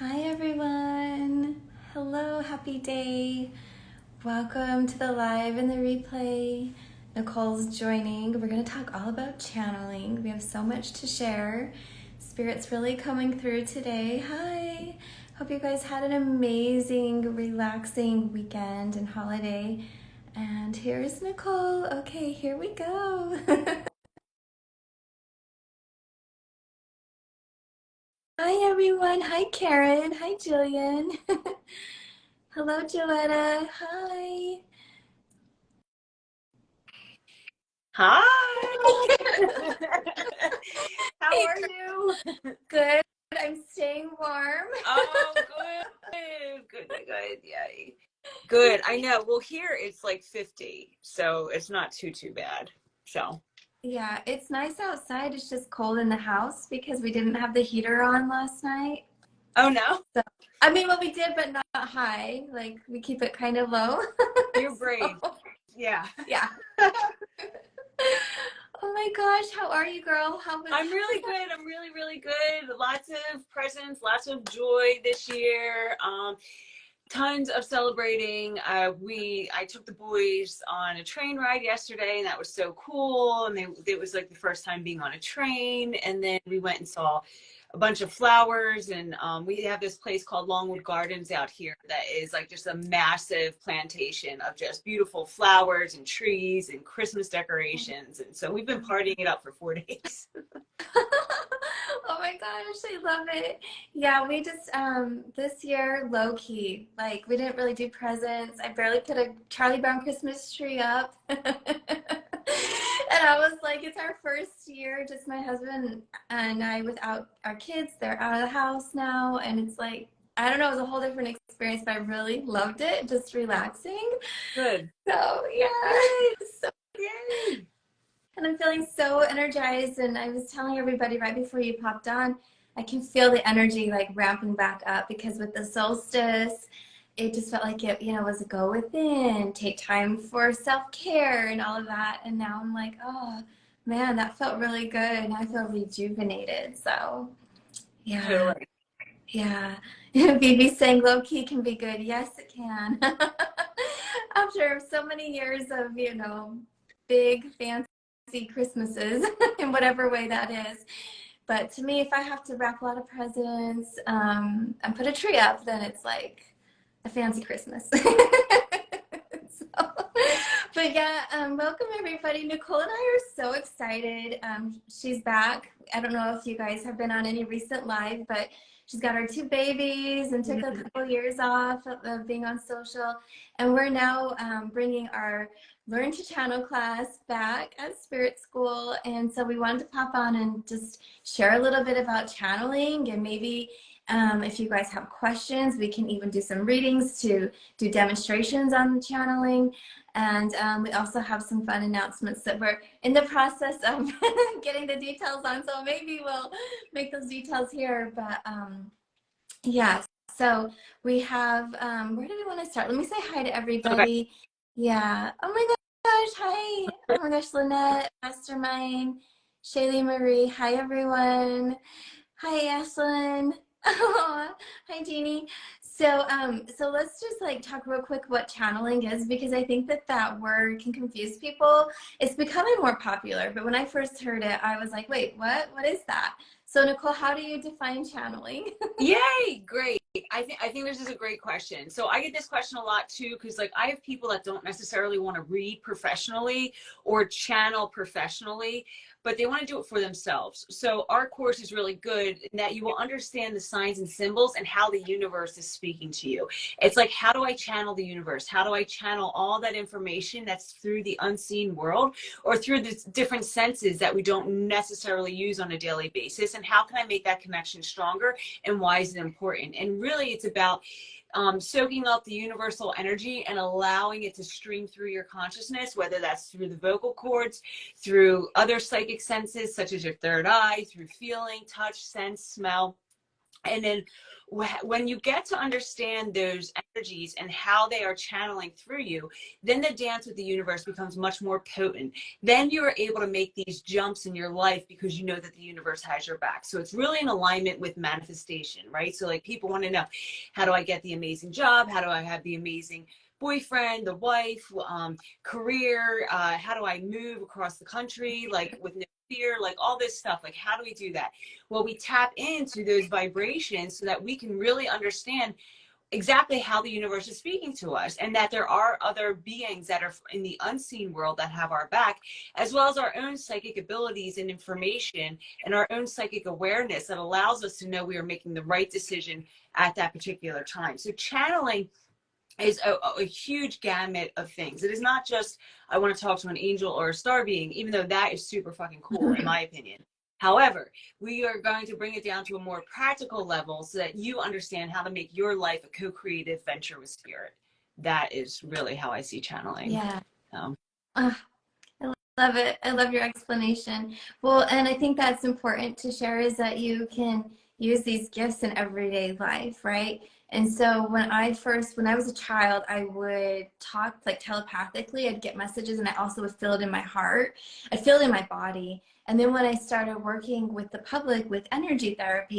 Hi everyone. Hello, happy day. Welcome to the live and the replay. Nicole's joining. We're going to talk all about channeling. We have so much to share. Spirit's really coming through today. Hi. Hope you guys had an amazing, relaxing weekend and holiday. And here's Nicole. Okay, here we go. Hi everyone. Hi Karen. Hi Jillian. Hello Joetta. Hi. Hi. How are you? Good. I'm staying warm. Oh, good. Yay. Good. I know. Well, here it's like 50, so it's not too bad. So. Yeah, it's nice outside. It's just cold in the house because we didn't have the heater on last night. Oh no. So, I mean, well, we did, but not high. Like we keep it kind of low. You're brave. So, Yeah. yeah. Oh my gosh, how are you, girl? I'm really good. I'm really good. Lots of presents, lots of joy this year. Tons of celebrating. I took the boys on a train ride yesterday, and that was so cool. And it was like the first time being on a train. And then we went and saw a bunch of flowers, and we have this place called Longwood Gardens out here that is like just a massive plantation of just beautiful flowers and trees and Christmas decorations. And so we've been partying it up for 4 days. Oh my gosh, I love it. Yeah, we just this year low key. Like we didn't really do presents. I barely put a Charlie Brown Christmas tree up. And I was like, it's our first year, just my husband and I without our kids. They're out of the house now, and it's like I don't know, it was a whole different experience, but I really loved it, just relaxing. Good. So yeah. Yay. So Yay. and I'm feeling so energized. And I was telling everybody right before you popped on, I can feel the energy like ramping back up because with the solstice, it just felt like it, was a go within, take time for self-care and all of that. And now I'm like, oh man, that felt really good. And I feel rejuvenated. So yeah, Totally. yeah. Phoebe saying low key can be good. Yes, it can. After so many years of, big fancy Christmases in whatever way that is. But to me, if I have to wrap a lot of presents and put a tree up, then it's like a fancy Christmas. So, but yeah, welcome everybody. Nicole and I are so excited. She's back. I don't know if you guys have been on any recent live, but she's got her two babies and took a couple years off of being on social. And we're now bringing our Learn to Channel class back at Spirit School. And so we wanted to pop on and just share a little bit about channeling, and maybe if you guys have questions, we can even do some readings to do demonstrations on channeling. And we also have some fun announcements that we're in the process of getting the details on. So maybe we'll make those details here. But yeah, so we have, where do we want to start? Let me say hi to Okay. everybody. Yeah. Oh my gosh. Hi. Oh my gosh, Lynette, Mastermind, Shaylee Marie. Hi, everyone. Hi, Ashlyn. Hi, Jeannie. So let's just like talk real quick what channeling is, because I think that word can confuse people. It's becoming more popular, but when I first heard it, I was like, wait, what? What is that? So Nicole, how do you define channeling? Yay, great. I think this is a great question. So I get this question a lot too, because like I have people that don't necessarily want to read professionally or channel professionally, but they want to do it for themselves. So our course is really good in that you will understand the signs and symbols and how the universe is speaking to you. It's like, how do I channel the universe? How do I channel all that information that's through the unseen world or through the different senses that we don't necessarily use on a daily basis? And how can I make that connection stronger? And why is it important? And really, it's about soaking up the universal energy and allowing it to stream through your consciousness, whether that's through the vocal cords, through other psychic senses, such as your third eye, through feeling, touch, sense, smell, And then when you get to understand those energies and how they are channeling through you, then the dance with the universe becomes much more potent. Then you are able to make these jumps in your life because you know that the universe has your back. So it's really in alignment with manifestation, right? So like people want to know, how do I get the amazing job? How do I have the amazing boyfriend, the wife, career? How do I move across the country, like with no fear, like all this stuff? Like, how do we do that? Well, we tap into those vibrations so that we can really understand exactly how the universe is speaking to us, and that there are other beings that are in the unseen world that have our back, as well as our own psychic abilities and information and our own psychic awareness that allows us to know we are making the right decision at that particular time. So channeling is a huge gamut of things. It is not just, I want to talk to an angel or a star being, even though that is super fucking cool, in my opinion. However, we are going to bring it down to a more practical level so that you understand how to make your life a co-creative venture with spirit. That is really how I see channeling. Yeah. Um, I love it. I love your explanation. Well, and I think that's important to share, is that you can use these gifts in everyday life, right? And so when I was a child, I would talk like telepathically. I'd get messages, and I also would feel it in my heart. I'd feel it in my body. And then when I started working with the public with energy therapy,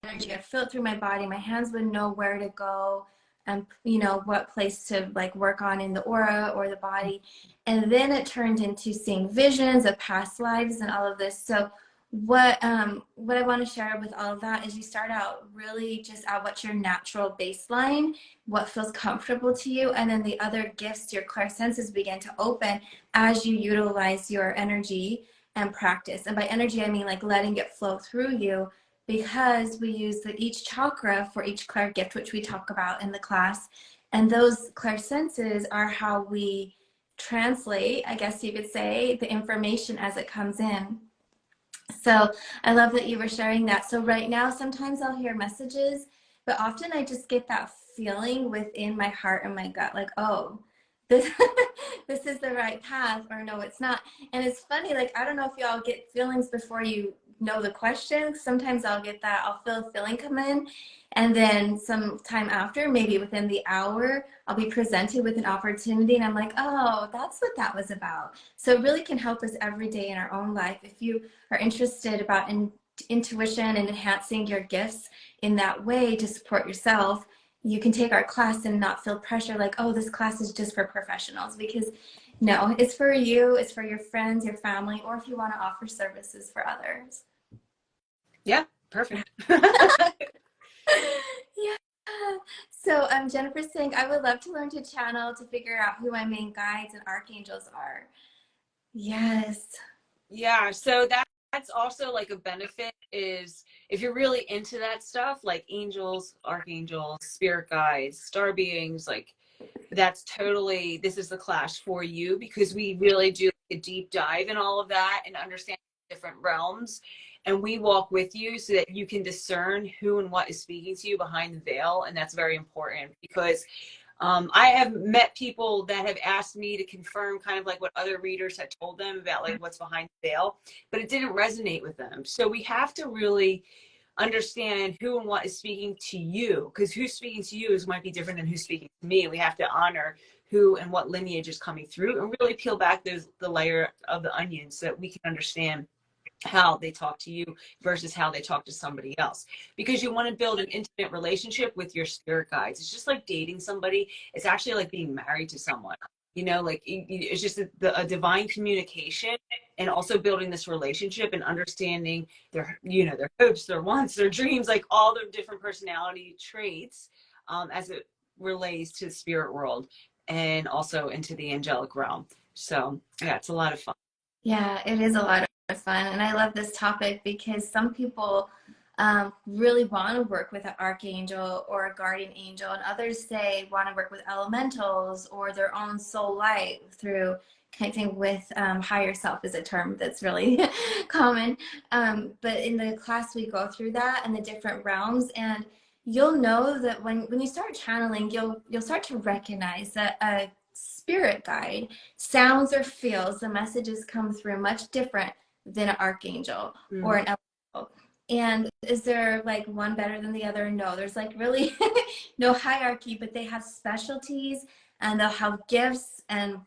energy, I'd feel it through my body. My hands would know where to go and, you know, what place to like work on in the aura or the body. And then it turned into seeing visions of past lives and all of this. So what I want to share with all of that is you start out really just at what's your natural baseline, what feels comfortable to you, and then the other gifts, your clairsenses, begin to open as you utilize your energy and practice. And by energy, I mean like letting it flow through you, because we use each chakra for each clair gift, which we talk about in the class. And those clair senses are how we translate, I guess you could say, the information as it comes in. So I love that you were sharing that. So right now, sometimes I'll hear messages, but often I just get that feeling within my heart and my gut, like, oh, this, this is the right path, or no, it's not. And it's funny, like, I don't know if y'all get feelings before you know the question. Sometimes I'll get that, I'll feel a feeling come in, and then some time after, maybe within the hour, I'll be presented with an opportunity, and I'm like, oh, that's what that was about. So it really can help us every day in our own life. If you are interested about intuition and enhancing your gifts in that way to support yourself, you can take our class and not feel pressure like, oh, this class is just for professionals, because no, it's for you, it's for your friends, your family, or if you want to offer services for others. yeah, perfect. Yeah. So Jennifer's saying, I would love to learn to channel to figure out who my main guides and archangels are. Yes. Yeah, so that's also like a benefit, is if you're really into that stuff, like angels, archangels, spirit guides, star beings, like that's totally, this is the class for you, because we really do a deep dive in all of that and understand different realms, and we walk with you so that you can discern who and what is speaking to you behind the veil. And that's very important, because I have met people that have asked me to confirm kind of like what other readers had told them about like what's behind the veil, but it didn't resonate with them. So we have to really understand who and what is speaking to you, because who's speaking to you is might be different than who's speaking to me. We have to honor who and what lineage is coming through, and really peel back the layer of the onion so that we can understand how they talk to you versus how they talk to somebody else, because you want to build an intimate relationship with your spirit guides. It's just like dating somebody. It's actually like being married to someone, you know, like it's just a divine communication, and also building this relationship and understanding their, you know, their hopes, their wants, their dreams, like all their different personality traits, as it relates to the spirit world and also into the angelic realm. So yeah, it's a lot of fun. Yeah, it is a lot of fun. And I love this topic because some people really want to work with an archangel or a guardian angel, and others say want to work with elementals or their own soul light through connecting with higher self, is a term that's really common. But in the class, we go through that and the different realms, and you'll know that when you start channeling, you'll start to recognize that a spirit guide sounds or feels the messages come through much different than an archangel or an elemental. And is there like one better than the other? No, there's like really no hierarchy, but they have specialties and they'll have gifts and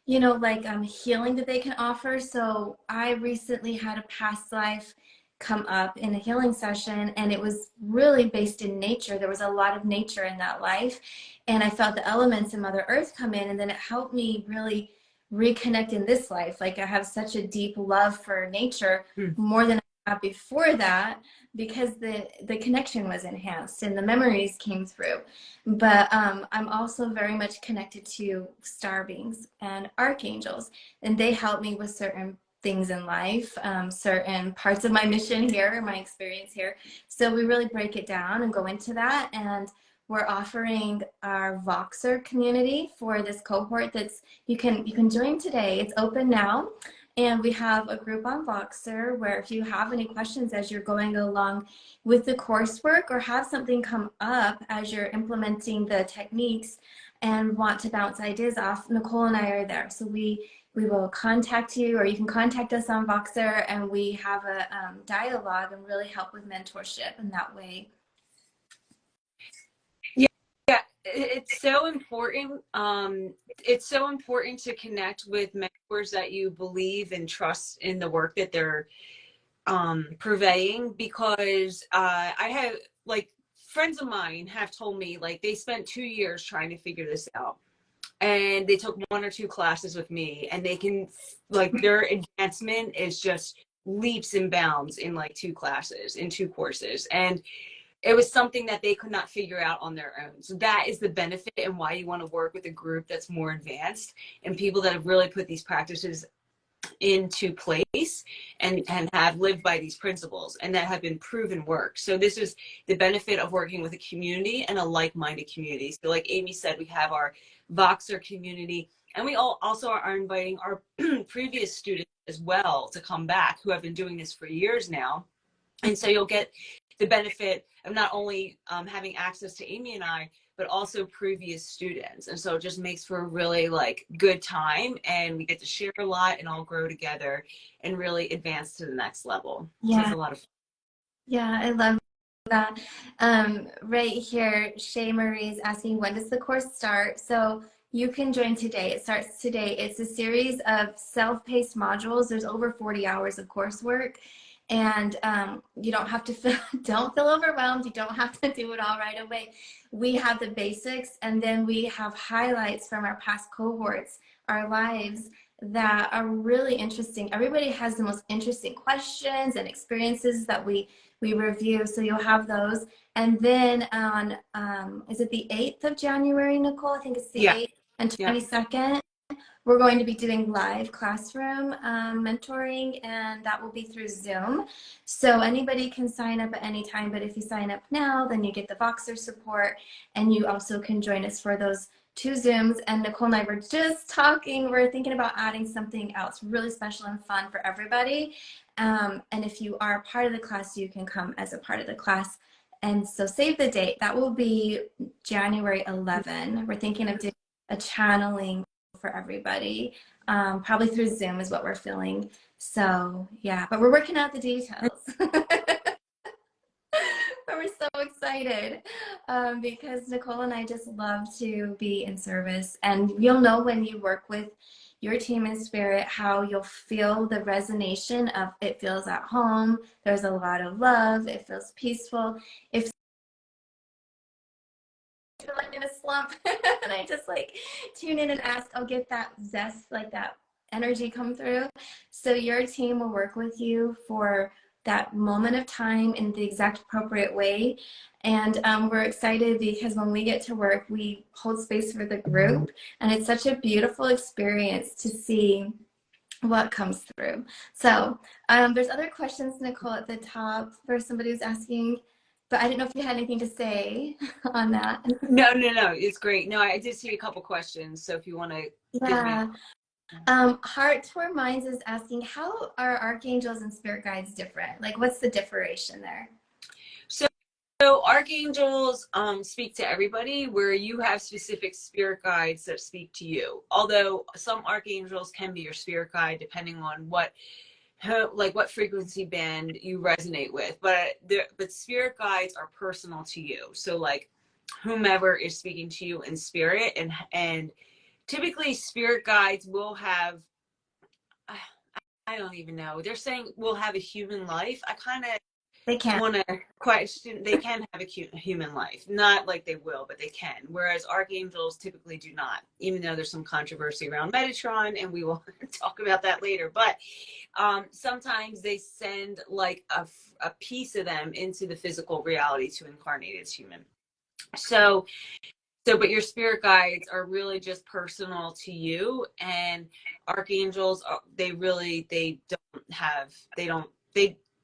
you know, like healing that they can offer. So I recently had a past life come up in a healing session, and it was really based in nature. There was a lot of nature in that life, and I felt the elements in Mother Earth come in, and then it helped me really reconnect in this life. Like I have such a deep love for nature, more than I had before that, because the connection was enhanced and the memories came through. But I'm also very much connected to star beings and archangels, and they help me with certain things in life, certain parts of my mission here, my experience here. So we really break it down and go into that. And we're offering our Voxer community for this cohort. That's you can join today. It's open now. And we have a group on Voxer where if you have any questions as you're going along with the coursework, or have something come up as you're implementing the techniques and want to bounce ideas off, Nicole and I are there. So we will contact you, or you can contact us on Voxer, and we have a dialogue and really help with mentorship in that way. Yeah, it's so important. It's so important to connect with mentors that you believe and trust in the work that they're purveying, because I have, like, friends of mine have told me, like, they spent 2 years trying to figure this out, and they took 1 or 2 classes with me, and they can, like, their advancement is just leaps and bounds in like 2 classes, in 2 courses. And it was something that they could not figure out on their own. So that is the benefit, and why you want to work with a group that's more advanced and people that have really put these practices into place and have lived by these principles and that have been proven work. So this is the benefit of working with a community, and a like-minded community. So like Amy said, we have our Voxer community, and we also are inviting our previous students as well to come back, who have been doing this for years now. And so you'll get the benefit of not only having access to Amy and I, but also previous students. And so it just makes for a really like good time, and we get to share a lot and all grow together and really advance to the next level. Yeah. So it's a lot of fun. Yeah, I love that. Right here, Shay Marie is asking, when does the course start? So you can join today. It starts today. It's a series of self-paced modules. There's over 40 hours of coursework. And you don't have to don't feel overwhelmed. You don't have to do it all right away. We have the basics, and then we have highlights from our past cohorts, our lives, that are really interesting. Everybody has the most interesting questions and experiences that we review. So you'll have those. And then on, is it the 8th of January, Nicole? I think it's the 8th and 22nd. We're going to be doing live classroom mentoring, and that will be through Zoom. So anybody can sign up at any time, but if you sign up now, then you get the Voxer support, and you also can join us for those 2 Zooms. And Nicole and I were just talking, we're thinking about adding something else really special and fun for everybody. And if you are part of the class, you can come as a part of the class. And so save the date. That will be January 11. We're thinking of doing a channeling for everybody, probably through Zoom is what we're feeling. So yeah, but we're working out the details. But we're so excited because Nicole and I just love to be in service, and you'll know when you work with your team in spirit how you'll feel the resonance of it. Feels at home, there's a lot of love, it feels peaceful. If like in a slump and I just like tune in and ask, I'll get that zest, like that energy come through. So your team will work with you for that moment of time in the exact appropriate way. And we're excited because when we get to work, we hold space for the group, and it's such a beautiful experience to see what comes through. So there's other questions, Nicole, at the top for somebody who's asking, but I didn't know if you had anything to say on that. No, it's great. No, I did see a couple questions, so if you want to. Yeah. Heart Toward Minds is asking, how are archangels and spirit guides different? Like, what's the differentiation there? So archangels speak to everybody, where you have specific spirit guides that speak to you. Although some archangels can be your spirit guide depending on what like what frequency band you resonate with, but spirit guides are personal to you. So like whomever is speaking to you in spirit, and typically spirit guides will have, I don't even know, they're saying we'll have a human life. I kind of They can. want to question, they can have a human life, not like they will, but they can, whereas archangels typically do not, even though there's some controversy around Metatron, and we will talk about that later. But sometimes they send like a piece of them into the physical reality to incarnate as human. So but your spirit guides are really just personal to you, and archangels, they don't have,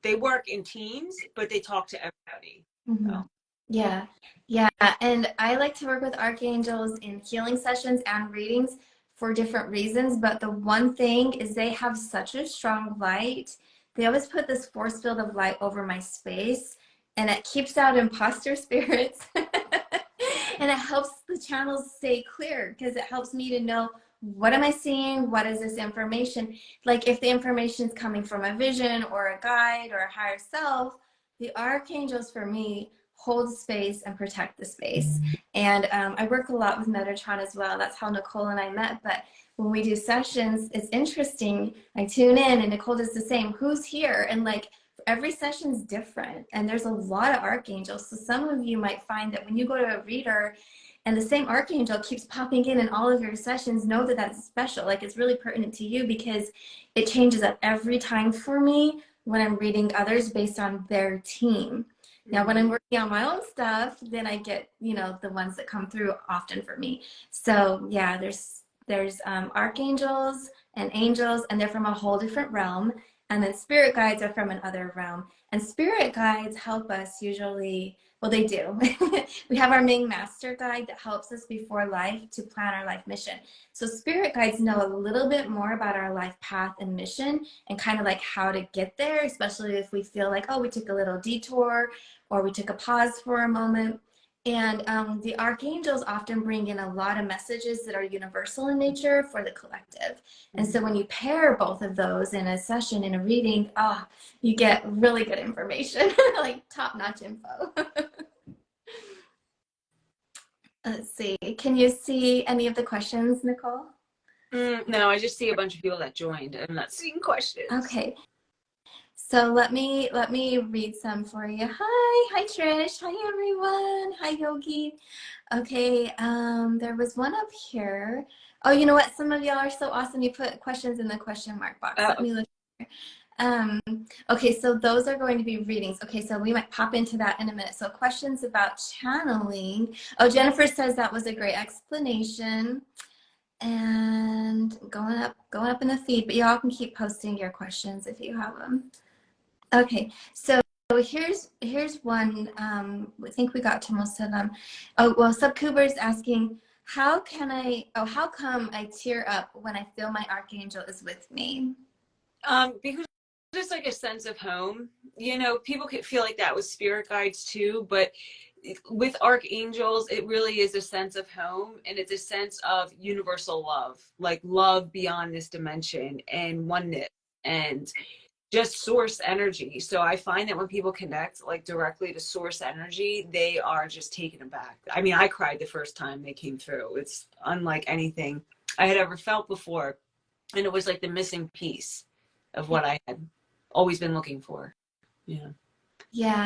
they work in teams, but they talk to everybody. Mm-hmm. So. Yeah, yeah. And I like to work with archangels in healing sessions and readings for different reasons. But the one thing is they have such a strong light. They always put this force field of light over my space, and it keeps out imposter spirits. And it helps the channels stay clear because it helps me to know, what am I seeing? What is this information? Like if the information is coming from a vision or a guide or a higher self, the archangels for me hold space and protect the space. And I work a lot with Metatron as well. That's how Nicole and I met. But when we do sessions, it's interesting. I tune in and Nicole does the same. Who's here? And like every session's different. And there's a lot of archangels. So some of you might find that when you go to a reader and the same archangel keeps popping in all of your sessions, know that that's special. Like it's really pertinent to you because it changes up every time for me when I'm reading others based on their team. Now, when I'm working on my own stuff, then I get, the ones that come through often for me. So yeah, there's archangels and angels, and they're from a whole different realm. And then spirit guides are from another realm. And spirit guides help us usually, well, they do. We have our main master guide that helps us before life to plan our life mission. So spirit guides know a little bit more about our life path and mission and kind of like how to get there, especially if we feel like, oh, we took a little detour or we took a pause for a moment. And the archangels often bring in a lot of messages that are universal in nature for the collective. And so when you pair both of those in a session, in a reading, you get really good information, like top-notch info. Let's see. Can you see any of the questions, Nicole? No, I just see a bunch of people that joined. I'm not seeing questions. Okay. So let me read some for you. Hi Trish. Hi everyone. Hi Yogi. Okay, there was one up here. Oh, you know what? Some of y'all are so awesome. You put questions in the question mark box. Let me look here. Okay, so those are going to be readings. Okay, so we might pop into that in a minute. So questions about channeling. Oh, Jennifer says that was a great explanation. And going up in the feed, but y'all can keep posting your questions if you have them. Okay, so here's one. I think we got to most of them. Oh, well, Subcuber is asking, how come I tear up when I feel my archangel is with me? Because there's like a sense of home. People could feel like that with spirit guides too, but with archangels, it really is a sense of home, and it's a sense of universal love, like love beyond this dimension and oneness and just source energy. So I find that when people connect like directly to source energy, they are just taken aback. I mean, I cried the first time they came through. It's unlike anything I had ever felt before. And it was like the missing piece of what I had always been looking for. Yeah.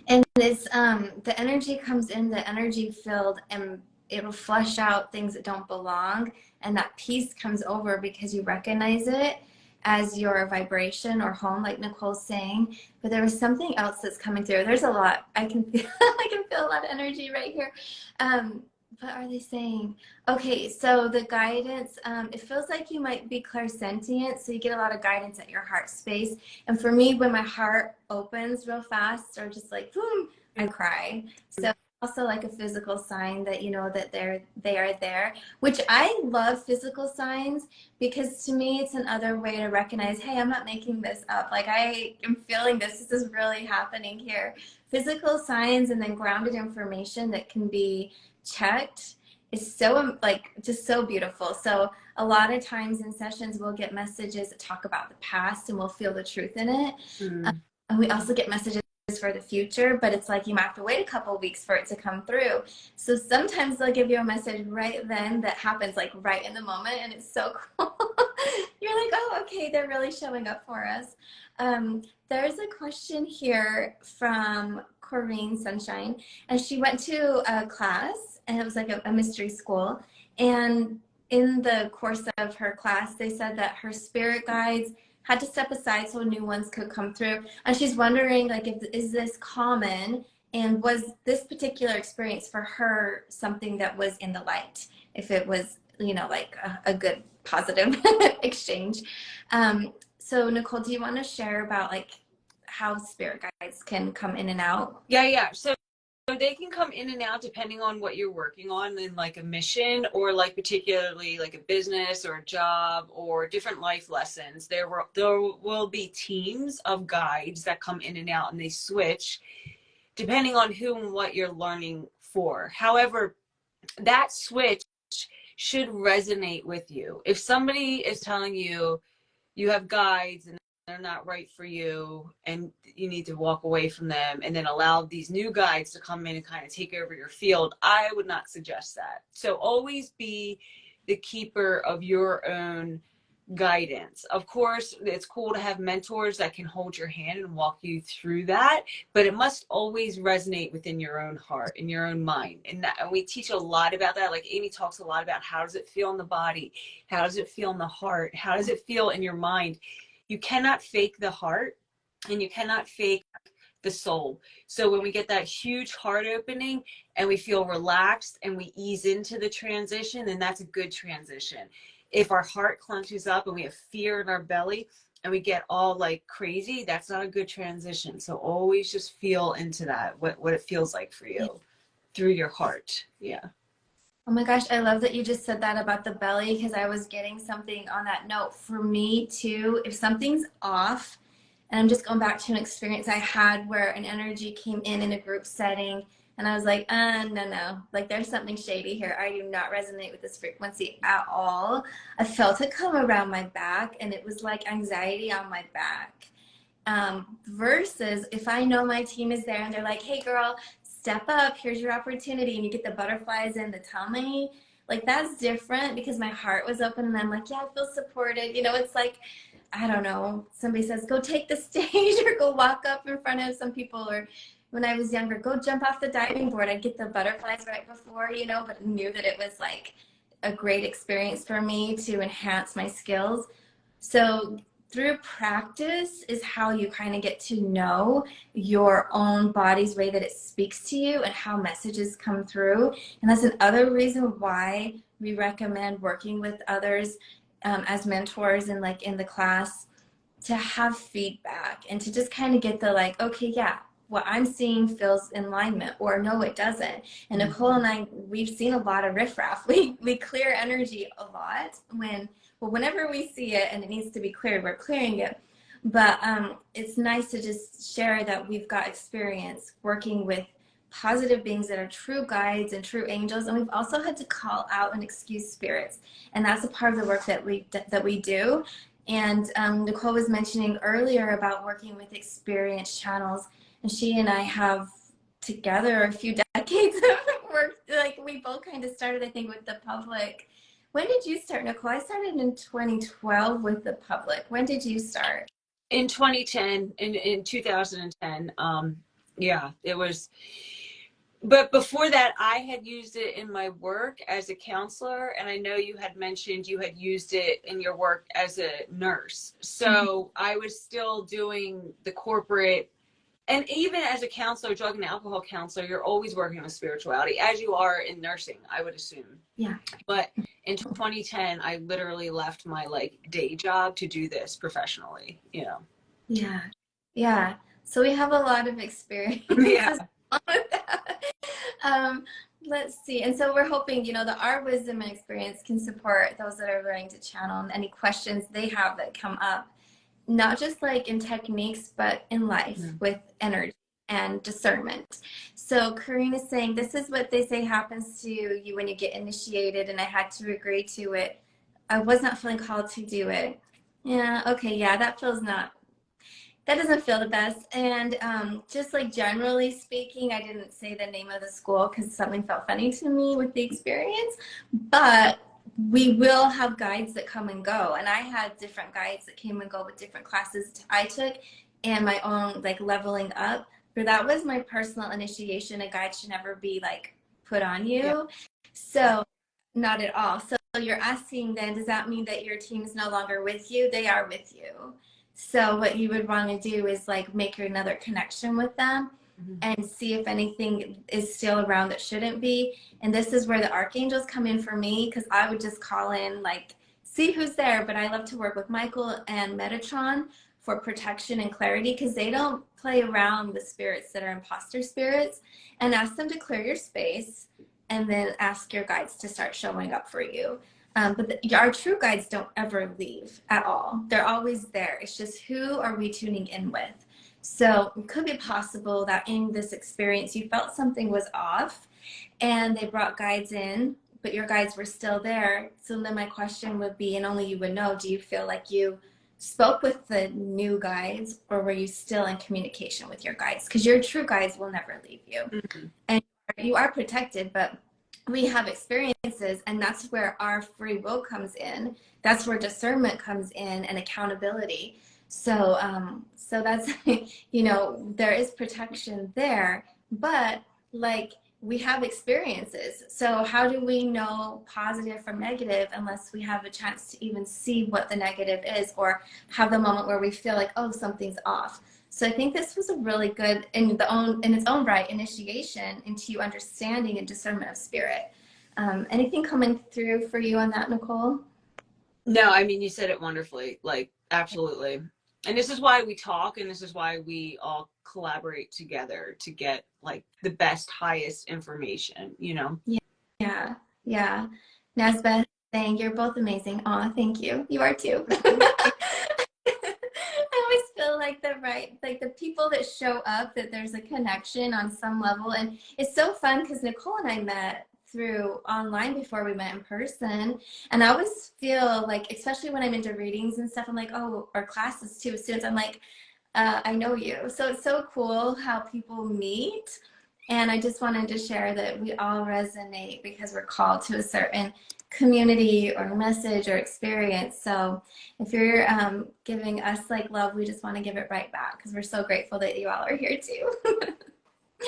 And this the energy comes in the energy field, and it'll flush out things that don't belong, and that peace comes over because you recognize it as your vibration or home, like Nicole's saying. But there was something else that's coming through. There's a lot. I can feel a lot of energy right here. What are they saying? Okay, so the guidance, it feels like you might be clairsentient, so you get a lot of guidance at your heart space. And for me, when my heart opens real fast or just like boom, I cry. So also like a physical sign that you know that they are there, which I love physical signs, because to me it's another way to recognize, hey, I'm not making this up. Like I am feeling this is really happening here. Physical signs and then grounded information that can be checked is so like just so beautiful. So a lot of times in sessions we'll get messages that talk about the past and we'll feel the truth in it. Mm. And we also get messages for the future, but it's like you might have to wait a couple of weeks for it to come through. So sometimes they'll give you a message right then that happens like right in the moment, and it's so cool. You're like, oh, okay, they're really showing up for us. There's a question here from Corinne Sunshine, and she went to a class, and it was like a mystery school, and in the course of her class, they said that her spirit guides had to step aside so new ones could come through. And she's wondering, like, is this common? And was this particular experience for her something that was in the light? If it was, you know, like a good positive exchange. So Nicole, do you want to share about like how spirit guides can come in and out? Yeah. So they can come in and out depending on what you're working on in like a mission or like particularly like a business or a job or different life lessons. There will be teams of guides that come in and out and they switch depending on who and what you're learning for. However, that switch should resonate with you. If somebody is telling you you have guides and they're not right for you and you need to walk away from them and then allow these new guides to come in and kind of take over your field, I would not suggest that. So always be the keeper of your own guidance. Of course, it's cool to have mentors that can hold your hand and walk you through that, but it must always resonate within your own heart and your own mind. And we teach a lot about that. Like Amy talks a lot about how does it feel in the body? How does it feel in the heart? How does it feel in your mind? You cannot fake the heart and you cannot fake the soul. So when we get that huge heart opening and we feel relaxed and we ease into the transition, then that's a good transition. If our heart clenches up and we have fear in our belly and we get all like crazy, that's not a good transition. So always just feel into that, what it feels like for you through your heart. Yeah. Oh my gosh, I love that you just said that about the belly, because I was getting something on that note. For me too, if something's off, and I'm just going back to an experience I had where an energy came in a group setting, and I was like, no, like there's something shady here. I do not resonate with this frequency at all. I felt it come around my back, and it was like anxiety on my back. Versus if I know my team is there and they're like, hey girl, step up, here's your opportunity, and you get the butterflies in the tummy, like that's different because my heart was open and I'm like, yeah, I feel supported. You know, it's like, I don't know, somebody says, go take the stage or go walk up in front of some people, or when I was younger, go jump off the diving board. I'd get the butterflies right before, you know, but knew that it was like a great experience for me to enhance my skills. So through practice is how you kind of get to know your own body's way that it speaks to you and how messages come through. And that's another reason why we recommend working with others as mentors and like in the class, to have feedback and to just kind of get the like, okay, yeah, what I'm seeing feels in alignment, or no, it doesn't. And Nicole and I, we've seen a lot of riffraff. We clear energy a lot whenever we see it and it needs to be cleared, we're clearing it. But it's nice to just share that we've got experience working with positive beings that are true guides and true angels, and we've also had to call out and excuse spirits, and that's a part of the work that we do. And Nicole was mentioning earlier about working with experienced channels, and she and I have together a few decades of work. Like we both kind of started, I think, with the public. When did you start, Nicole? I started in 2012 with the public. When did you start? In 2010, in 2010. Yeah, it was. But before that, I had used it in my work as a counselor. And I know you had mentioned you had used it in your work as a nurse. So I was still doing the corporate. And even as a counselor, drug and alcohol counselor, you're always working with spirituality, as you are in nursing, I would assume. Yeah. But in 2010, I literally left my like day job to do this professionally, you know. Yeah. Yeah. So we have a lot of experience. Yeah. Let's see. And so we're hoping, you know, that our wisdom and experience can support those that are learning to channel and any questions they have that come up, not just like in techniques, but in life with energy. and discernment. So Karina's saying, this is what they say happens to you when you get initiated, and I had to agree to it. I was not feeling called to do it. Yeah, okay, yeah, that doesn't feel the best. And just like generally speaking, I didn't say the name of the school because something felt funny to me with the experience, but we will have guides that come and go. And I had different guides that came and go with different classes I took and my own like leveling up. But that was my personal initiation. A guide should never be like put on you. Yeah. So not at all. So you're asking then, does that mean that your team is no longer with you? They are with you. So what you would want to do is like make another connection with them and see if anything is still around that shouldn't be. And this is where the archangels come in for me, because I would just call in like, see who's there. But I love to work with Michael and Metatron for protection and clarity, because they don't play around the spirits that are imposter spirits, and ask them to clear your space and then ask your guides to start showing up for you. Our true guides don't ever leave at all. They're always there. It's just, who are we tuning in with? So it could be possible that in this experience, you felt something was off and they brought guides in, but your guides were still there. So then my question would be, and only you would know, do you feel like you spoke with the new guides, or were you still in communication with your guides? Because your true guides will never leave you. And you are protected, but we have experiences, and that's where our free will comes in. That's where discernment comes in, and accountability. So that's, you know, there is protection there, but like we have experiences. So how do we know positive from negative unless we have a chance to even see what the negative is, or have the moment where we feel like, oh, something's off. So I think this was a really good, in its own right, initiation into understanding and discernment of spirit. Anything coming through for you on that, Nicole? No, I mean, you said it wonderfully, like, absolutely. And this is why we talk, and this is why we all collaborate together to get like the best, highest information, you know? Yeah. Nazbeth saying, you're both amazing. Aw, thank you. You are too. I always feel like the people that show up, that there's a connection on some level. And it's so fun because Nicole and I met through online before we met in person. And I always feel like, especially when I'm into readings and stuff, I'm like, oh, or classes too, with students, I'm like, I know you. So it's so cool how people meet. And I just wanted to share that we all resonate because we're called to a certain community or message or experience. So if you're giving us like love, we just want to give it right back, because we're so grateful that you all are here too.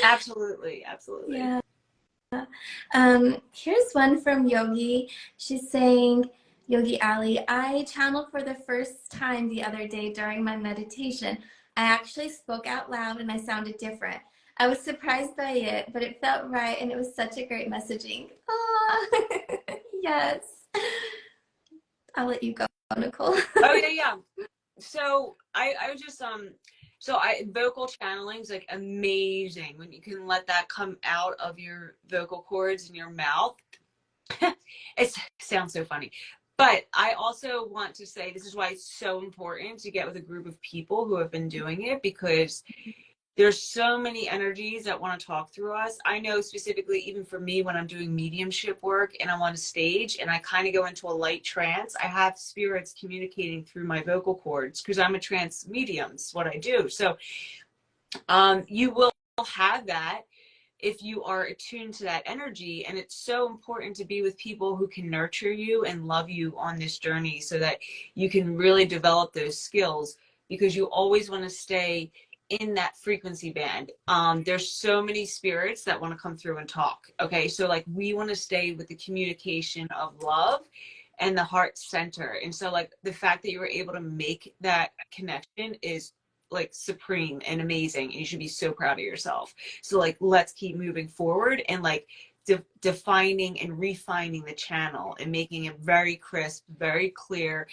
Absolutely. Yeah. Here's one from Yogi. She's saying, Yogi Ali, I channeled for the first time the other day during my meditation. I actually spoke out loud and I sounded different. I was surprised by it, but it felt right, and it was such a great messaging. Oh, yes. I'll let you go, Nicole. Oh yeah. So I was just vocal channeling is like amazing when you can let that come out of your vocal cords in your mouth. It sounds so funny. But I also want to say, this is why it's so important to get with a group of people who have been doing it, because there's so many energies that want to talk through us. I know specifically, even for me, when I'm doing mediumship work and I'm on a stage and I kind of go into a light trance, I have spirits communicating through my vocal cords because I'm a trance medium. It's what I do. So you will have that if you are attuned to that energy. And it's so important to be with people who can nurture you and love you on this journey so that you can really develop those skills, because you always want to stay in that frequency band. There's so many spirits that want to come through and talk. Okay. So like, we want to stay with the communication of love and the heart center. And so like the fact that you were able to make that connection is like supreme and amazing. And you should be so proud of yourself. So like, let's keep moving forward and like defining and refining the channel and making it very crisp, very clear,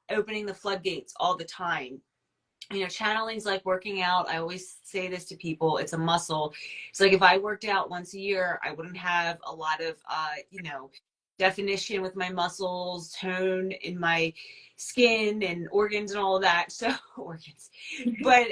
opening the floodgates all the time. You know, channeling's like working out. I always say this to people, it's a muscle. It's like, if I worked out once a year, I wouldn't have a lot of, definition with my muscles, tone in my skin and organs and all of that. So organs, but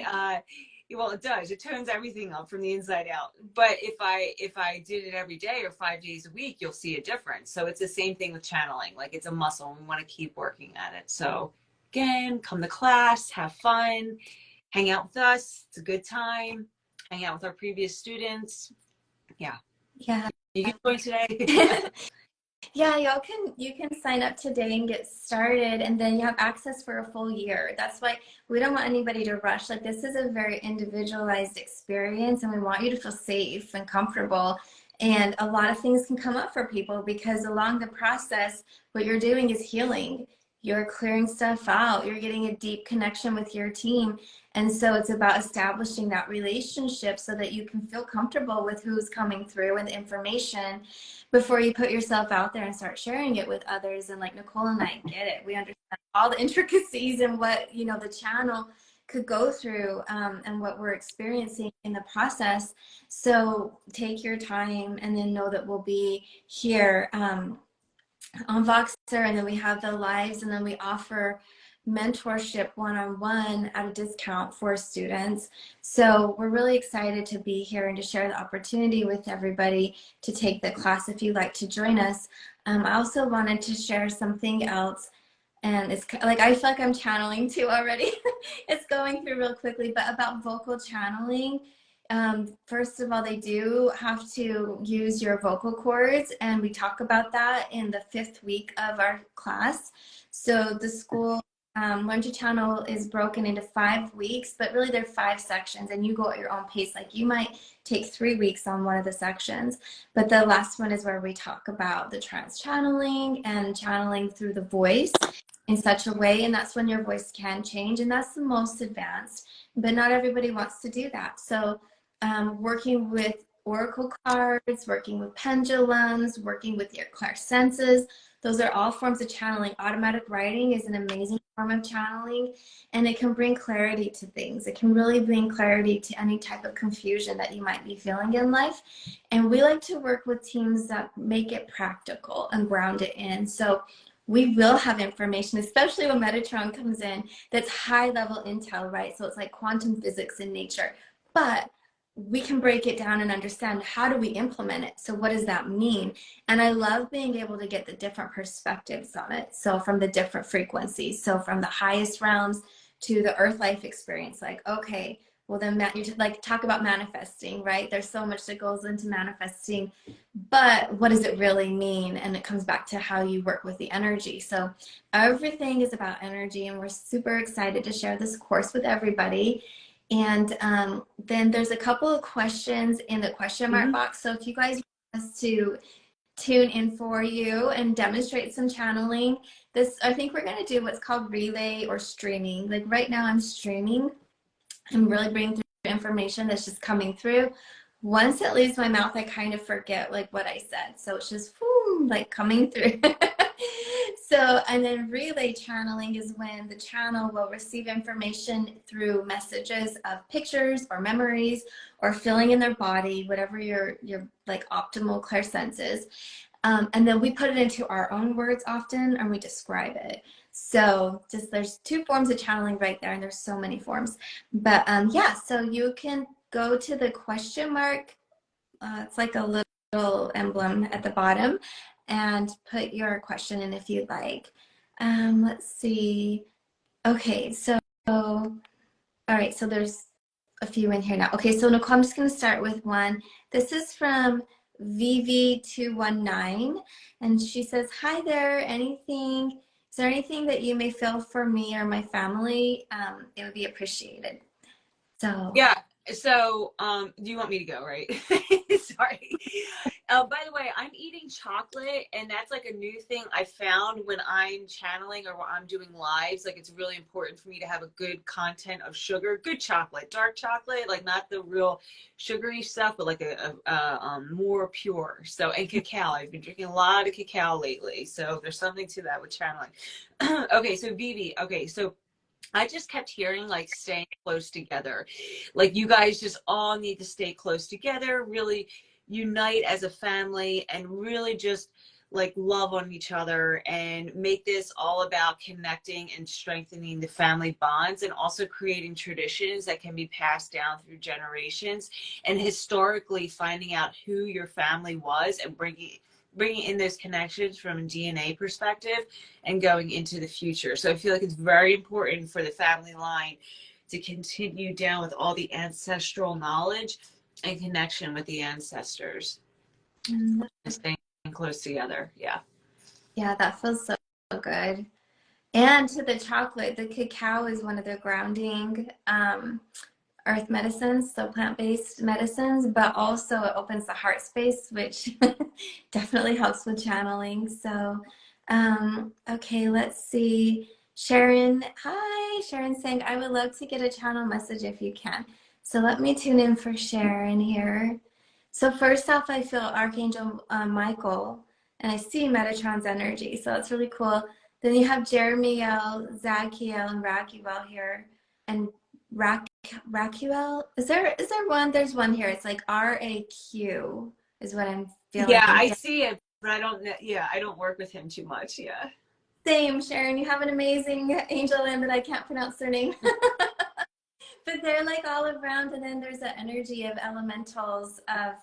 Well, it does. It turns everything up from the inside out. But if I did it every day or 5 days a week, you'll see a difference. So it's the same thing with channeling. Like it's a muscle, and we want to keep working at it. So again, come to class, have fun, hang out with us. It's a good time. Hang out with our previous students. Yeah. Yeah. You can join today. Yeah, you can sign up today and get started, and then you have access for a full year. That's why we don't want anybody to rush. Like, this is a very individualized experience, and we want you to feel safe and comfortable. And a lot of things can come up for people because along the process, what you're doing is healing. You're clearing stuff out. You're getting a deep connection with your team. And so it's about establishing that relationship so that you can feel comfortable with who's coming through and the information before you put yourself out there and start sharing it with others. And like Nicole and I get it. We understand all the intricacies and what, you know, the channel could go through and what we're experiencing in the process. So take your time and then know that we'll be here on Voxer, and then we have the lives, and then we offer mentorship one-on-one at a discount for students. So we're really excited to be here and to share the opportunity with everybody to take the class if you'd like to join us. I also wanted to share something else, and it's like I feel like I'm channeling too already. It's going through real quickly, but about vocal channeling. First of all, they do have to use your vocal cords, and we talk about that in the 5th week of our class. So the school Learn to Channel is broken into 5 weeks, but really they're 5 sections, and you go at your own pace. Like, you might take 3 weeks on one of the sections, but the last one is where we talk about the trance channeling and channeling through the voice in such a way, and that's when your voice can change, and that's the most advanced, but not everybody wants to do that. So working with oracle cards, working with pendulums, working with your clairsenses, those are all forms of channeling. Automatic writing is an amazing form of channeling, and it can bring clarity to things. It can really bring clarity to any type of confusion that you might be feeling in life. And we like to work with teams that make it practical and ground it in. So we will have information, especially when Metatron comes in, that's high level intel, right? So it's like quantum physics in nature. But we can break it down and understand, how do we implement it? So what does that mean? And I love being able to get the different perspectives on it. So from the different frequencies, so from the highest realms to the earth life experience, like, okay, well then you like talk about manifesting, right? There's so much that goes into manifesting, but what does it really mean? And it comes back to how you work with the energy. So everything is about energy, and we're super excited to share this course with everybody. And then there's a couple of questions in the question mark box. So if you guys want us to tune in for you and demonstrate some channeling, I think we're going to do what's called relay or streaming. Like right now I'm streaming. I'm really bringing through information that's just coming through. Once it leaves my mouth, I kind of forget like what I said. So it's just like coming through. So, and then relay channeling is when the channel will receive information through messages of pictures or memories or feeling in their body, whatever your like optimal clairsense is. And then we put it into our own words often, and we describe it. So just there's 2 forms of channeling right there, and there's so many forms. But yeah, so you can go to the question mark. It's like a little emblem at the bottom, and put your question in if you'd like. Let's see. Okay, so all right, so there's a few in here now. Okay, so Nicole, I'm just going to start with one. This is from VV219, and she says, "Hi there. Is there anything that you may feel for me or my family? It would be appreciated." So Yeah. So, do you want me to go, right? Sorry. By the way, I'm eating chocolate, and that's like a new thing I found when I'm channeling or when I'm doing lives. Like, it's really important for me to have a good content of sugar, good chocolate, dark chocolate, like not the real sugary stuff, but like a more pure. So, and cacao. I've been drinking a lot of cacao lately. So there's something to that with channeling. Okay. So Vivi. Okay. So I just kept hearing like staying close together. Like, you guys just all need to stay close together, really unite as a family, and really just like love on each other and make this all about connecting and strengthening the family bonds, and also creating traditions that can be passed down through generations, and historically finding out who your family was and bringing in those connections from a DNA perspective and going into the future. So I feel like it's very important for the family line to continue down with all the ancestral knowledge and connection with the ancestors. Mm. Staying close together. Yeah. Yeah, that feels so good. And to the chocolate, the cacao is one of the grounding earth medicines, so plant-based medicines, but also it opens the heart space, which definitely helps with channeling. So, okay, let's see. Sharon, hi, Sharon saying, I would love to get a channel message if you can. So let me tune in for Sharon here. So first off, I feel Archangel Michael, and I see Metatron's energy, so that's really cool. Then you have Jeremiel, Zadkiel, and Raguel here, and Raquel. Is there one? There's one here. It's like RAQ is what I'm feeling. Yeah, I see it, but I don't know. Yeah, I don't work with him too much. Yeah. Same, Sharon. You have an amazing angel in that I can't pronounce their name. But they're like all around, and then there's the energy of elementals, of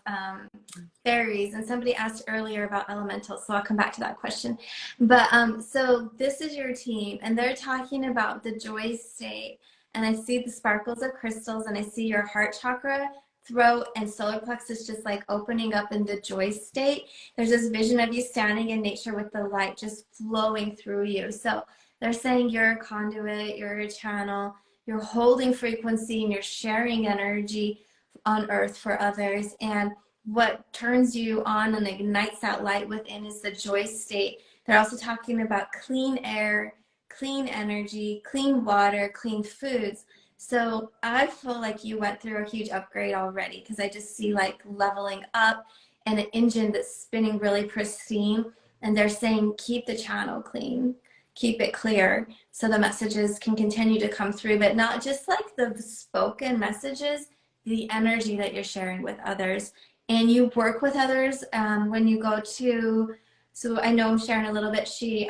fairies. And somebody asked earlier about elementals, so I'll come back to that question. But so this is your team, and they're talking about the joy state. And I see the sparkles of crystals, and I see your heart chakra, throat, and solar plexus just like opening up in the joy state. There's this vision of you standing in nature with the light just flowing through you. So they're saying you're a conduit, you're a channel, you're holding frequency, and you're sharing energy on earth for others. And what turns you on and ignites that light within is the joy state. They're also talking about clean air, clean energy, clean water, clean foods. So I feel like you went through a huge upgrade already, because I just see like leveling up and an engine that's spinning really pristine. And they're saying keep the channel clean, keep it clear, so the messages can continue to come through, but not just like the spoken messages, the energy that you're sharing with others. And you work with others when you go to, so I know Sharon a little bit, she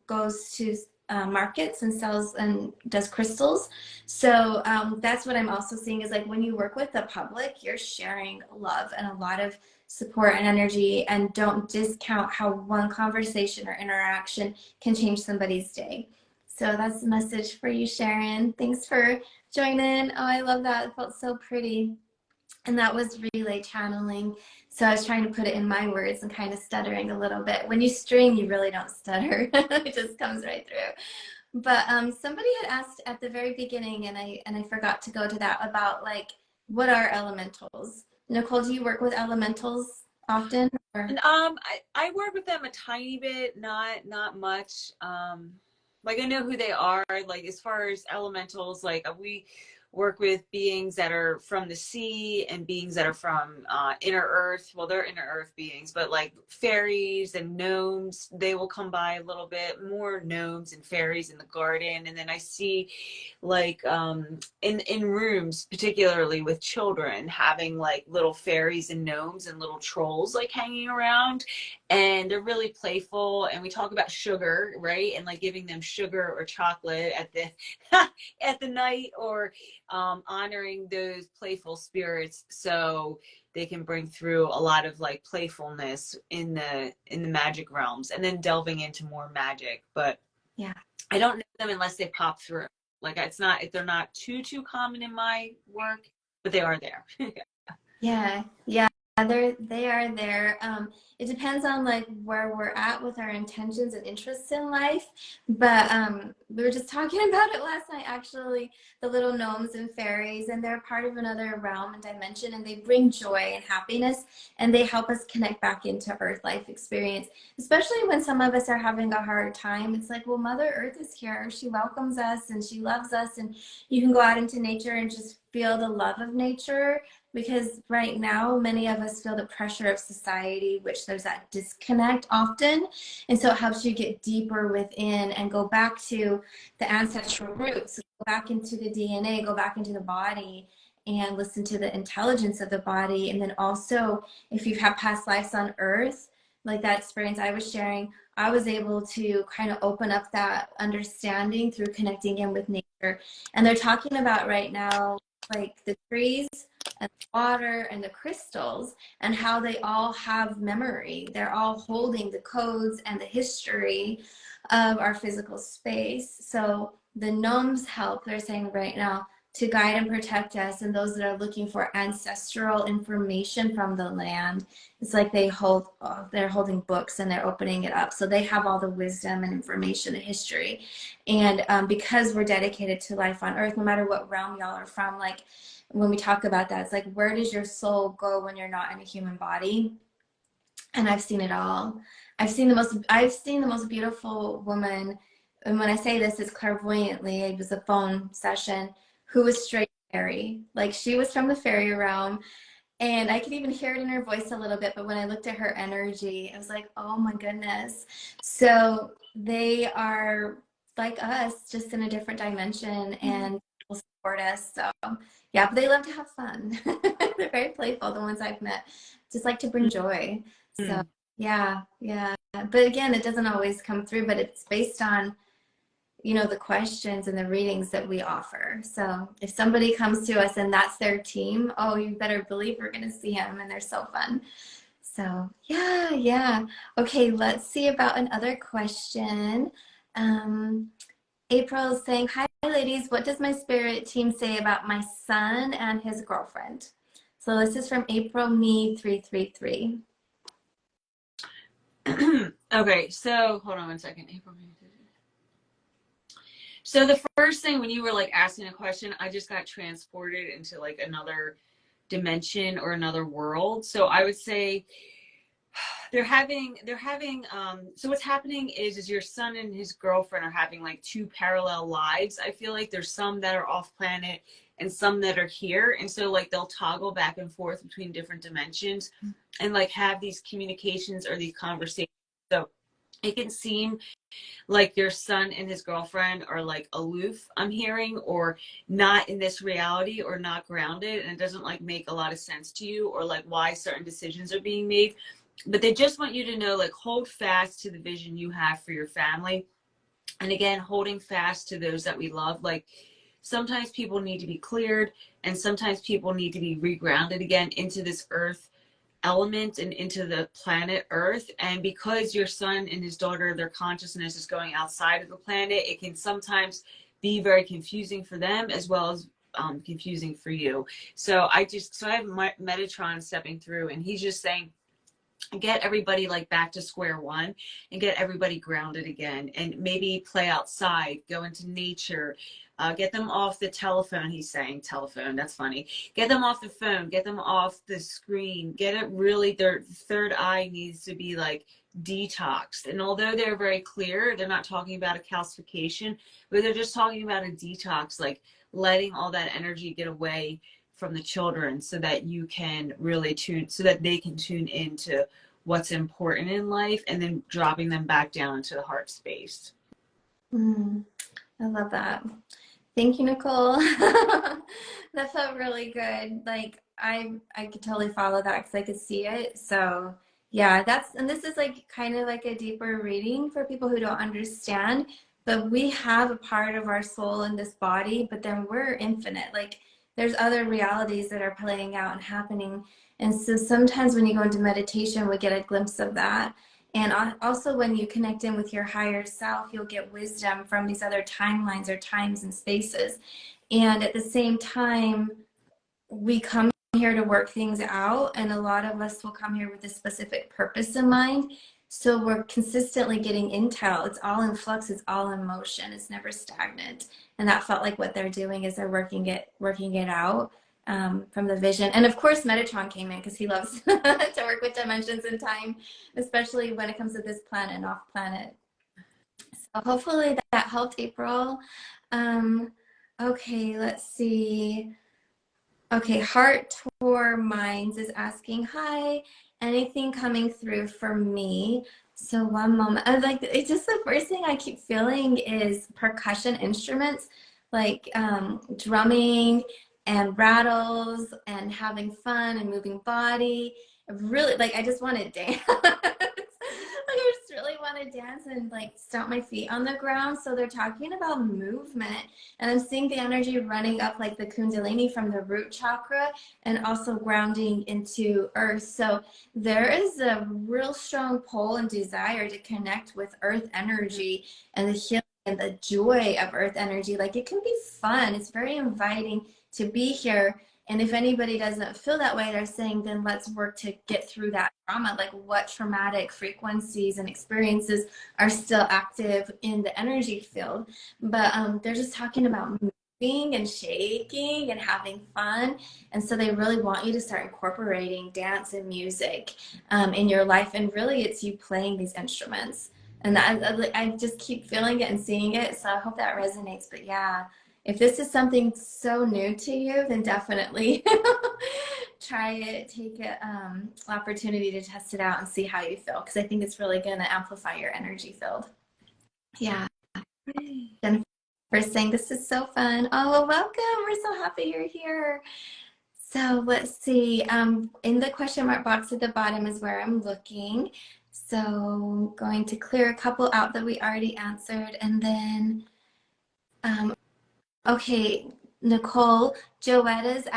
goes to markets and sells and does crystals. So that's what I'm also seeing is like when you work with the public, you're sharing love and a lot of support and energy, and don't discount how one conversation or interaction can change somebody's day. So that's the message for you, Sharon. Thanks for joining. Oh, I love that. It felt so pretty. And that was relay channeling. So I was trying to put it in my words and kind of stuttering a little bit. When you stream, you really don't stutter. It just comes right through. But somebody had asked at the very beginning, and I forgot to go to that, about like, what are elementals? Nicole, do you work with elementals often? Or? And I work with them a tiny bit, not much. Like I know who they are. Like as far as elementals, like we work with beings that are from the sea and beings that are from inner earth. Well, they're inner earth beings, but like fairies and gnomes, they will come by a little bit more. Gnomes and fairies in the garden. And then I see like in rooms, particularly with children, having like little fairies and gnomes and little trolls like hanging around, and they're really playful. And we talk about sugar, right? And like giving them sugar or chocolate at the at the night, or honoring those playful spirits, so they can bring through a lot of like playfulness in the magic realms, and then delving into more magic. But Yeah, I don't know them unless they pop through. Like it's not, they're not too common in my work, but they are there. yeah, yeah. They are there. It depends on like where we're at with our intentions and interests in life. But we were just talking about it last night, actually, the little gnomes and fairies, and they're part of another realm and dimension, and they bring joy and happiness, and they help us connect back into earth life experience, especially when some of us are having a hard time. It's like, well, Mother Earth is here. She welcomes us and she loves us, and you can go out into nature and just feel the love of nature, because right now many of us feel the pressure of society, which there's that disconnect often. And so it helps you get deeper within and go back to the ancestral roots, go back into the DNA, go back into the body, and listen to the intelligence of the body. And then also, if you've had past lives on earth, like that experience I was sharing, I was able to kind of open up that understanding through connecting in with nature. And they're talking about right now, like the trees and the water and the crystals, and how they all have memory. They're all holding the codes and the history of our physical space. So the gnomes help, they're saying right now, to guide and protect us, and those that are looking for ancestral information from the land. It's like they're holding books and they're opening it up, so they have all the wisdom and information and history. And because we're dedicated to life on earth, no matter what realm y'all are from, like when we talk about that, it's like, where does your soul go when you're not in a human body? And I've seen it all. I've seen the most beautiful woman, and when I say this, it's clairvoyantly. It was a phone session, who was straight fairy. Like, she was from the fairy realm, and I could even hear it in her voice a little bit. But when I looked at her energy, I was like, oh my goodness. So they are like us, just in a different dimension, and will support us. So yeah, but they love to have fun. They're very playful, the ones I've met. Just like to bring joy. So yeah, yeah. But again, it doesn't always come through, but it's based on, you know, the questions and the readings that we offer. So if somebody comes to us and that's their team, oh, you better believe we're going to see them, and they're so fun. So yeah, yeah. Okay, let's see about another question. April is saying, hi ladies, what does my spirit team say about my son and his girlfriend? So this is from April Me 333. Okay, so hold on one second. April. So the first thing, when you were like asking a question, I just got transported into like another dimension or another world. So I would say they're having so what's happening is your son and his girlfriend are having like two parallel lives. I feel like there's some that are off planet and some that are here, and so like they'll toggle back and forth between different dimensions and like have these communications or these conversations. So it can seem like your son and his girlfriend are like aloof, I'm hearing, or not in this reality, or not grounded, and it doesn't like make a lot of sense to you, or like why certain decisions are being made. But they just want you to know, like, hold fast to the vision you have for your family. And again, holding fast to those that we love. Like, sometimes people need to be cleared, and sometimes people need to be regrounded again into this earth element and into the planet Earth. And because your son and his daughter, their consciousness is going outside of the planet, it can sometimes be very confusing for them, as well as confusing for you. So I have Metatron stepping through, and he's just saying, get everybody like back to square one and get everybody grounded again, and maybe play outside, go into nature, get them off the telephone. He's saying telephone, that's funny. Get them off the phone, get them off the screen, get it really, their third eye needs to be like detoxed. And although they're very clear, they're not talking about a calcification, but they're just talking about a detox, like letting all that energy get away from the children, so that you can really so that they can tune into what's important in life, and then dropping them back down into the heart space. I love that. Thank you, Nicole. That felt really good. Like I could totally follow that because I could see it. So yeah, and this is like kind of like a deeper reading for people who don't understand, but we have a part of our soul in this body, but then we're infinite. Like there's other realities that are playing out and happening. And so sometimes when you go into meditation, we get a glimpse of that. And also when you connect in with your higher self, you'll get wisdom from these other timelines or times and spaces. And at the same time, we come here to work things out, and a lot of us will come here with a specific purpose in mind. So we're consistently getting intel. It's all in flux, it's all in motion, it's never stagnant. And that felt like what they're doing is they're working it out from the vision. And of course Metatron came in because he loves to work with dimensions and time, especially when it comes to this planet and off planet. So hopefully that helped, April. Okay, let's see. Okay, Heart Tour Minds is asking, hi, anything coming through for me? So one moment, I like, it's just the first thing I keep feeling is percussion instruments, like drumming and rattles and having fun and moving body. Really, like, I just want to dance. want to dance and like stomp my feet on the ground. So they're talking about movement, and I'm seeing the energy running up like the Kundalini from the root chakra and also grounding into earth. So there is a real strong pull and desire to connect with earth energy and the healing and the joy of earth energy. Like, it can be fun. It's very inviting to be here. And if anybody doesn't feel that way, they're saying, then let's work to get through that trauma. Like, what traumatic frequencies and experiences are still active in the energy field? But they're just talking about moving and shaking and having fun. And so they really want you to start incorporating dance and music in your life. And really, it's you playing these instruments. And I just keep feeling it and seeing it. So I hope that resonates. But yeah, if this is something so new to you, then definitely try it. Take an opportunity to test it out and see how you feel. Because I think it's really going to amplify your energy field. Yeah. Jennifer saying, this is so fun. Oh, well, welcome. We're so happy you're here. So let's see. In the question mark box at the bottom is where I'm looking. So I'm going to clear a couple out that we already answered. And then, okay, Nicole, Joetta's